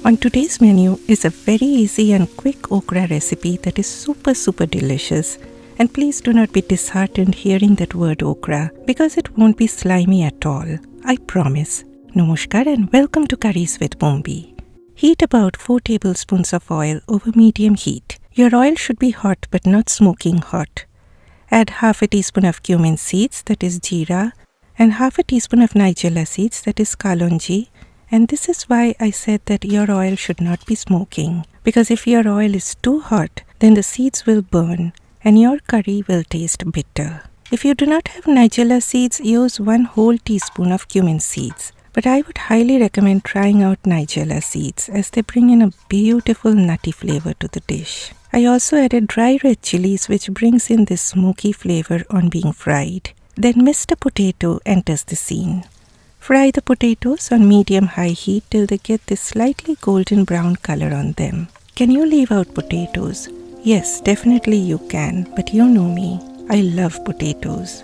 On today's menu is a very easy and quick okra recipe that is super delicious. And please do not be disheartened hearing that word okra because it won't be slimy at all. I promise. Namaskar and welcome to Curries with Bumbi. Heat about 4 tablespoons of oil over medium heat. Your oil should be hot but not smoking hot. Add half a teaspoon of cumin seeds, that is jeera, and half a teaspoon of nigella seeds, that is kalonji. And this is why I said that your oil should not be smoking. Because if your oil is too hot, then the seeds will burn and your curry will taste bitter. If you do not have nigella seeds, use 1 whole teaspoon of cumin seeds. But I would highly recommend trying out nigella seeds as they bring in a beautiful nutty flavor to the dish. I also added dry red chillies which brings in this smoky flavor on being fried. Then Mr. Potato enters the scene. Fry the potatoes on medium-high heat till they get this slightly golden brown color on them. Can you leave out potatoes? Yes, definitely you can, but you know me. I love potatoes.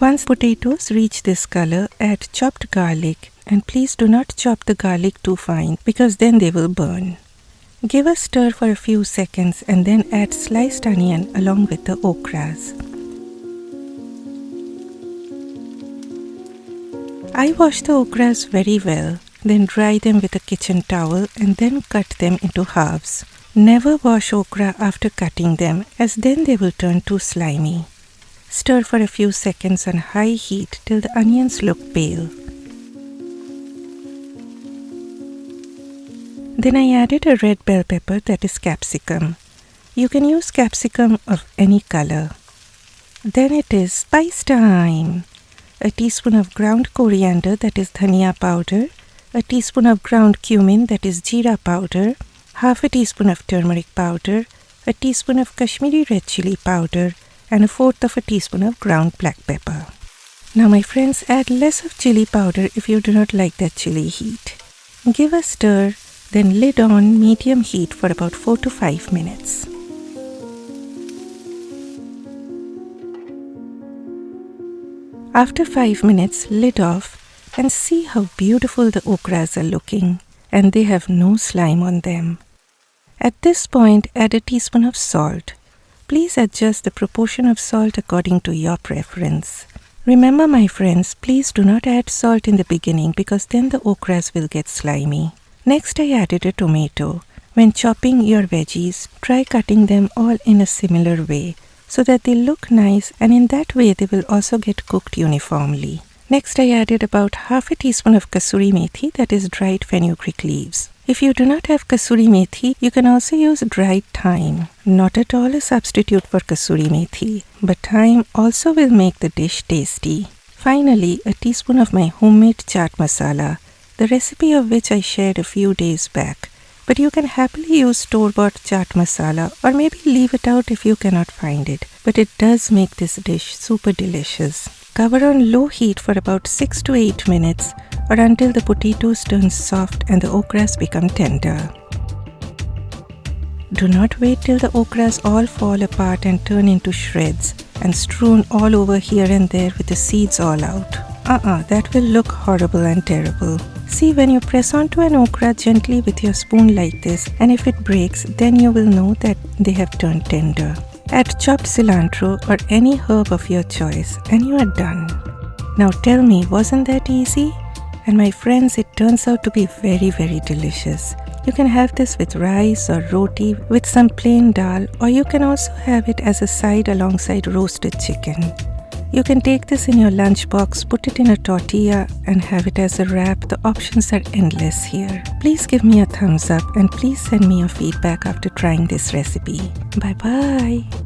Once potatoes reach this color, add chopped garlic, and please do not chop the garlic too fine because then they will burn. Give a stir for a few seconds and then add sliced onion along with the okras. I wash the okras very well, then dry them with a kitchen towel and then cut them into halves. Never wash okra after cutting them as then they will turn too slimy. Stir for a few seconds on high heat till the onions look pale. Then I added a red bell pepper, that is capsicum. You can use capsicum of any color. Then it is spice time. A teaspoon of ground coriander, that is dhania powder, a teaspoon of ground cumin, that is jeera powder, half a teaspoon of turmeric powder, a teaspoon of Kashmiri red chilli powder, and 1/4 of a teaspoon of ground black pepper. Now my friends, add less of chili powder if you do not like that chili heat. Give a stir, then lid on medium heat for about 4 to 5 minutes. After 5 minutes, lid off and see how beautiful the okras are looking, and they have no slime on them. At this point, add a teaspoon of salt. Please adjust the proportion of salt according to your preference. Remember my friends, please do not add salt in the beginning because then the okras will get slimy. Next I added a tomato. When chopping your veggies, try cutting them all in a similar way so that they look nice, and in that way they will also get cooked uniformly. Next I added about half a teaspoon of kasoori methi, that is dried fenugreek leaves. If you do not have kasoori methi, you can also use dried thyme. Not at all a substitute for kasoori methi, but thyme also will make the dish tasty. Finally, a teaspoon of my homemade chaat masala, the recipe of which I shared a few days back. But you can happily use store-bought chaat masala or maybe leave it out if you cannot find it. But it does make this dish super delicious. Cover on low heat for about 6 to 8 minutes or until the potatoes turn soft and the okras become tender. Do not wait till the okras all fall apart and turn into shreds and strewn all over here and there with the seeds all out. That will look horrible and terrible. See, when you press onto an okra gently with your spoon like this, and if it breaks, then you will know that they have turned tender. Add chopped cilantro or any herb of your choice and you are done. Now tell me, wasn't that easy? And my friends, it turns out to be very delicious. You can have this with rice or roti with some plain dal, or you can also have it as a side alongside roasted chicken. You can take this in your lunchbox, put it in a tortilla and have it as a wrap. The options are endless here. Please give me a thumbs up and please send me your feedback after trying this recipe. Bye bye.